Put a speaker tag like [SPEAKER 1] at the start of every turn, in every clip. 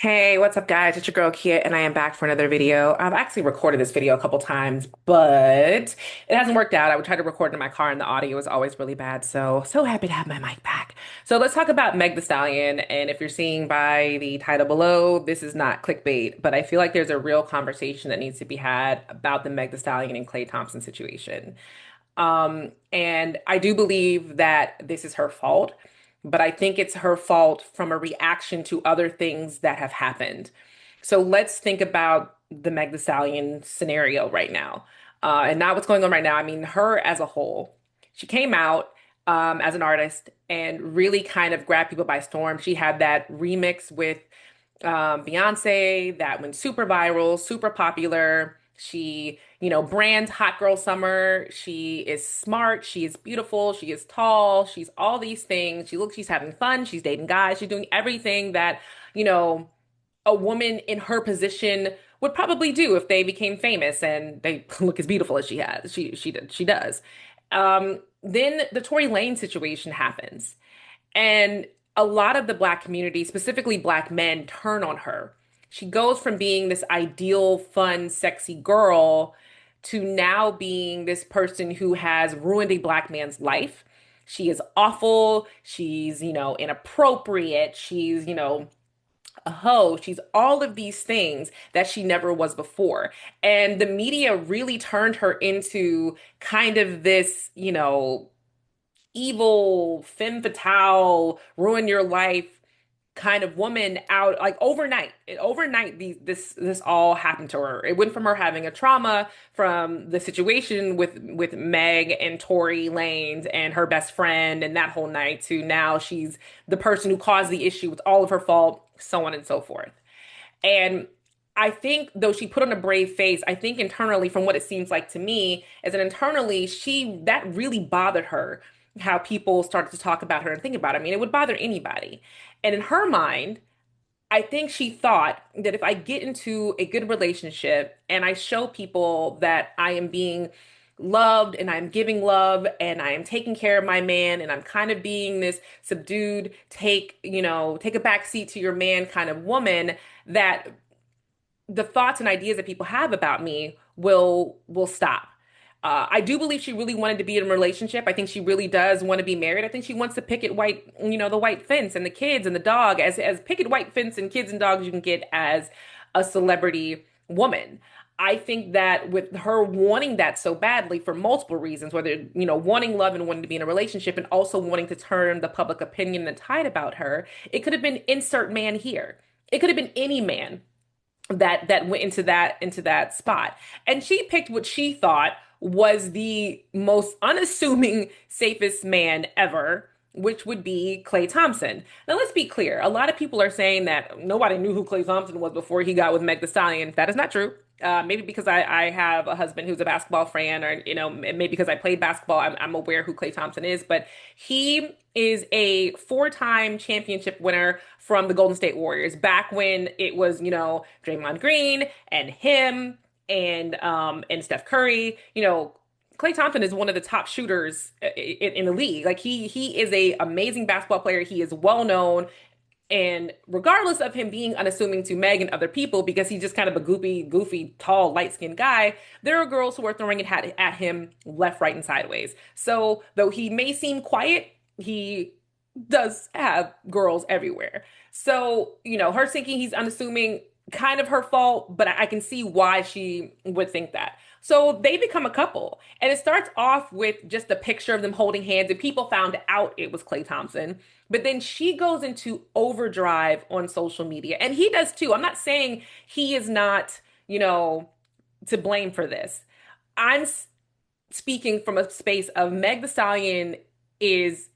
[SPEAKER 1] Hey, what's up, guys? It's your girl Kia, and I am back for another video. I've actually recorded this video a couple times, but it hasn't worked out. I would try to record it in my car, and the audio is always really bad. So happy to have my mic back. So let's talk about Meg the Stallion. And if you're seeing by the title below, this is not clickbait, but I feel like there's a real conversation that needs to be had about the Meg the Stallion and Klay Thompson situation. And I do believe that this is her fault, but I think it's her fault from a reaction to other things that have happened. So let's think about the Meg Thee Stallion scenario right now, and not what's going on right now. I mean, her as a whole. She came out as an artist and really kind of grabbed people by storm. She had that remix with Beyonce that went super viral, super popular. She, brands Hot Girl Summer. She is smart. She is beautiful. She is tall. She's all these things. She's having fun. She's dating guys. She's doing everything that, you know, a woman in her position would probably do if they became famous and they look as beautiful as she has. She does. Then the Tory Lane situation happens. And a lot of the Black community, specifically Black men, turn on her. She goes from being this ideal, fun, sexy girl to now being this person who has ruined a Black man's life. She is awful. She's, inappropriate. She's, a hoe. She's all of these things that she never was before. And the media really turned her into kind of this, evil, femme fatale, ruin your life kind of woman out like overnight. Overnight, this all happened to her. It went from her having a trauma from the situation with Meg and Tory Lanez and her best friend and that whole night to now she's the person who caused the issue. It's all of her fault, so on and so forth. And I think though she put on a brave face, I think internally, from what it seems like to me, is that internally she that really bothered her how people started to talk about her and think about her. I mean, it would bother anybody. And in her mind, I think she thought that if I get into a good relationship and I show people that I am being loved and I'm giving love and I am taking care of my man and I'm kind of being this subdued, take a back seat to your man kind of woman, that the thoughts and ideas that people have about me will stop. I do believe she really wanted to be in a relationship. I think she really does want to be married. I think she wants to picket white, the white fence and the kids and the dog, as picket white fence and kids and dogs you can get as a celebrity woman. I think that with her wanting that so badly for multiple reasons, whether, wanting love and wanting to be in a relationship and also wanting to turn the public opinion and tide about her, it could have been insert man here. It could have been any man that went into that spot. And she picked what she thought was the most unassuming, safest man ever, which would be Klay Thompson. Now, let's be clear. A lot of people are saying that nobody knew who Klay Thompson was before he got with Meg Thee Stallion. That is not true. Maybe because I have a husband who's a basketball fan, or maybe because I played basketball, I'm aware who Klay Thompson is. But he is a four-time championship winner from the Golden State Warriors. Back when it was, Draymond Green and him and Steph Curry. Klay Thompson is one of the top shooters in the league. Like he is a amazing basketball player. He is well known. And regardless of him being unassuming to Meg and other people, because he's just kind of a goofy, tall, light-skinned guy, there are girls who are throwing it at him left, right, and sideways. So though he may seem quiet, he does have girls everywhere. So, her thinking he's unassuming, kind of her fault, but I can see why she would think that. So they become a couple. And it starts off with just a picture of them holding hands, and people found out it was Klay Thompson. But then she goes into overdrive on social media, and he does too. I'm not saying he is not, to blame for this. I'm speaking from a space of Meg the Stallion is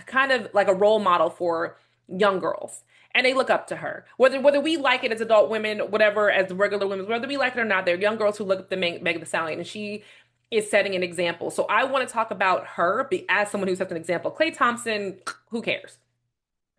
[SPEAKER 1] kind of like a role model for young girls. And they look up to her. Whether we like it as adult women, whatever, as regular women, whether we like it or not, they're young girls who look up to Meg the Stallion, and she is setting an example. So I want to talk about her as someone who sets an example. Klay Thompson, who cares?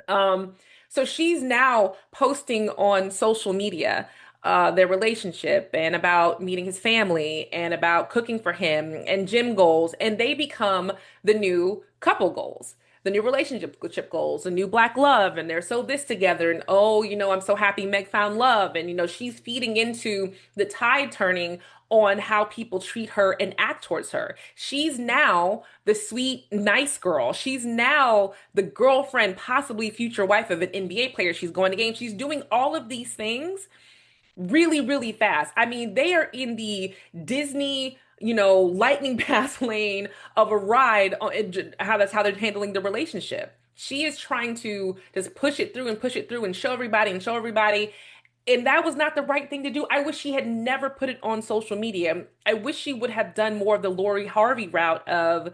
[SPEAKER 1] So she's now posting on social media their relationship and about meeting his family and about cooking for him and gym goals, and they become the new couple goals. the new relationship goals, the new black love, and they're so this together, and oh, I'm so happy Meg found love, and she's feeding into the tide turning on how people treat her and act towards her. She's now the sweet, nice girl. She's now the girlfriend, possibly future wife of an NBA player. She's going to games. She's doing all of these things really, really fast. I mean, they are in the Disney, lightning pass lane of a ride how that's how they're handling the relationship. She is trying to just push it through and show everybody and show everybody. And that was not the right thing to do. I wish she had never put it on social media. I wish she would have done more of the Lori Harvey route of,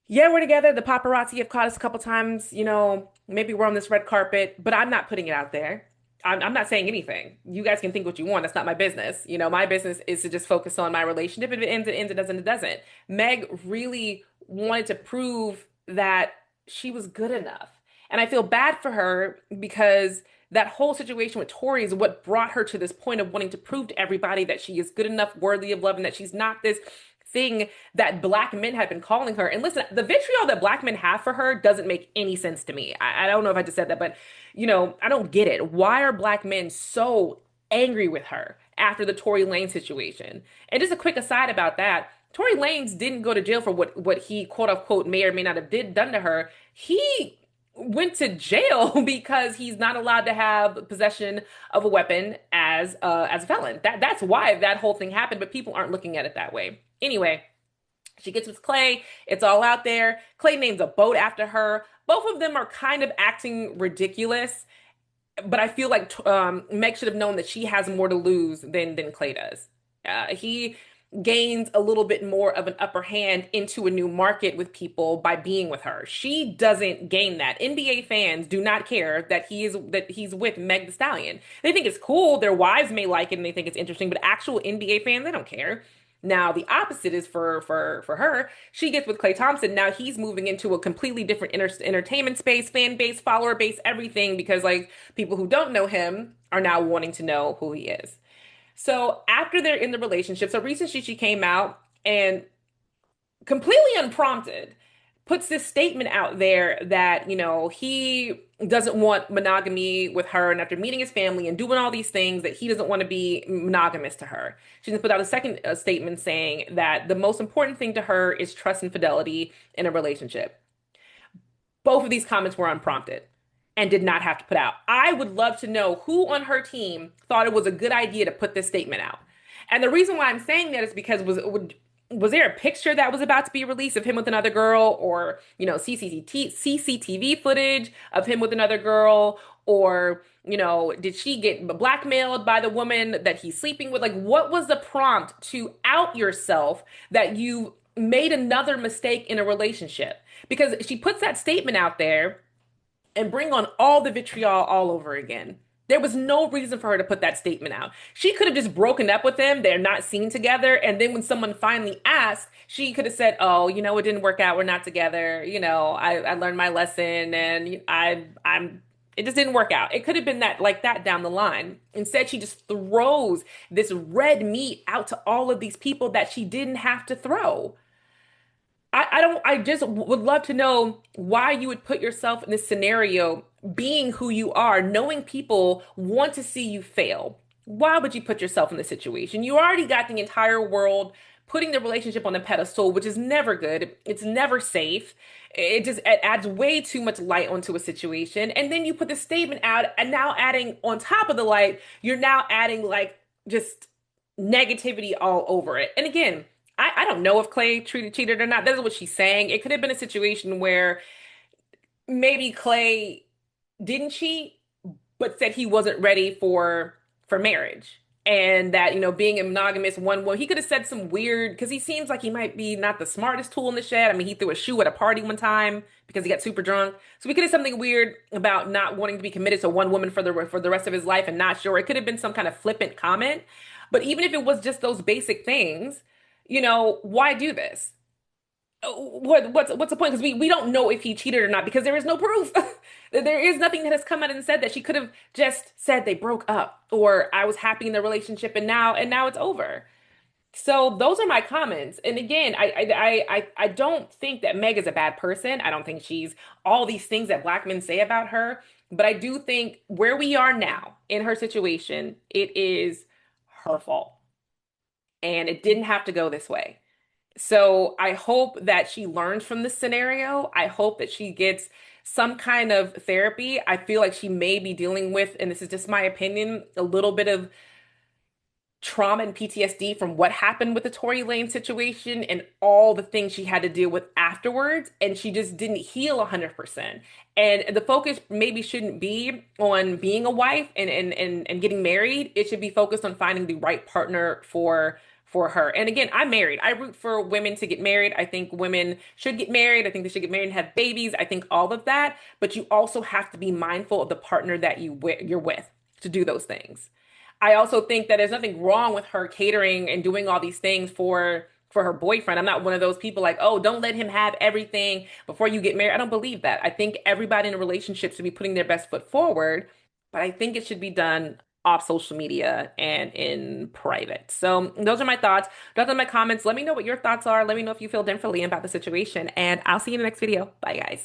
[SPEAKER 1] yeah, we're together. The paparazzi have caught us a couple times. Maybe we're on this red carpet, but I'm not putting it out there. I'm not saying anything. You guys can think what you want. That's not my business. My business is to just focus on my relationship. If it ends, it ends. It doesn't, it doesn't. Meg really wanted to prove that she was good enough. And I feel bad for her because that whole situation with Tori is what brought her to this point of wanting to prove to everybody that she is good enough, worthy of love, and that she's not this thing that black men have been calling her. And listen, the vitriol that black men have for her doesn't make any sense to me. I don't know if I just said that, but I don't get it. Why are black men so angry with her after the Tory Lane situation? And just a quick aside about that. Tory Lanez didn't go to jail for what he quote unquote may or may not have done to her. He went to jail because he's not allowed to have possession of a weapon as a felon. That's why that whole thing happened, but people aren't looking at it that way. Anyway, she gets with Klay. It's all out there. Klay names a boat after her. Both of them are kind of acting ridiculous, but I feel like Meg should have known that she has more to lose than Klay does. He gains a little bit more of an upper hand into a new market with people by being with her. She doesn't gain that. NBA fans do not care that he's with Meg the Stallion. They think it's cool. Their wives may like it and they think it's interesting, but actual NBA fans, they don't care. Now the opposite is for her. She gets with Klay Thompson. Now he's moving into a completely different entertainment space, fan base, follower base, everything because like people who don't know him are now wanting to know who he is. So after they're in the relationship, so recently she came out and completely unprompted puts this statement out there that, he doesn't want monogamy with her. And after meeting his family and doing all these things, that he doesn't want to be monogamous to her. She then put out a second statement saying that the most important thing to her is trust and fidelity in a relationship. Both of these comments were unprompted and did not have to put out. I would love to know who on her team thought it was a good idea to put this statement out. And the reason why I'm saying that is because was there a picture that was about to be released of him with another girl or, CCTV footage of him with another girl or, did she get blackmailed by the woman that he's sleeping with? Like, what was the prompt to out yourself that you made another mistake in a relationship? Because she puts that statement out there and bring on all the vitriol all over again. There was no reason for her to put that statement out. She could have just broken up with him. They're not seen together. And then when someone finally asked, she could have said, oh, it didn't work out. We're not together. I learned my lesson and it just didn't work out. It could have been that like that down the line. Instead, she just throws this red meat out to all of these people that she didn't have to throw. I just would love to know why you would put yourself in this scenario, being who you are, knowing people want to see you fail. Why would you put yourself in this situation? You already got the entire world putting the relationship on a pedestal, which is never good. It's never safe. It adds way too much light onto a situation. And then you put the statement out, and now adding on top of the light, you're now adding like just negativity all over it. And again, I don't know if Klay cheated or not. That's what she's saying. It could have been a situation where maybe Klay didn't cheat, but said he wasn't ready for marriage. And that, being a monogamous one, he could have said some weird, because he seems like he might be not the smartest tool in the shed. I mean, he threw a shoe at a party one time because he got super drunk. So we could have something weird about not wanting to be committed to one woman for the rest of his life and not sure. It could have been some kind of flippant comment. But even if it was just those basic things, why do this? What's the point? Because we don't know if he cheated or not because there is no proof. There is nothing that has come out and said that. She could have just said they broke up or I was happy in the relationship and now it's over. So those are my comments. And again, I don't think that Meg is a bad person. I don't think she's all these things that black men say about her. But I do think where we are now in her situation, it is her fault. And it didn't have to go this way. So I hope that she learns from this scenario. I hope that she gets some kind of therapy. I feel like she may be dealing with, and this is just my opinion, a little bit of trauma and PTSD from what happened with the Tory Lane situation and all the things she had to deal with afterwards. And she just didn't heal 100%. And the focus maybe shouldn't be on being a wife and getting married. It should be focused on finding the right partner for her. And again, I'm married. I root for women to get married. I think women should get married. I think they should get married and have babies. I think all of that. But you also have to be mindful of the partner that you're with to do those things. I also think that there's nothing wrong with her catering and doing all these things for her boyfriend. I'm not one of those people like, oh, don't let him have everything before you get married. I don't believe that. I think everybody in a relationship should be putting their best foot forward, but I think it should be done off social media and in private. So those are my thoughts. Those are my comments. Let me know what your thoughts are. Let me know if you feel differently about the situation, and I'll see you in the next video. Bye, guys.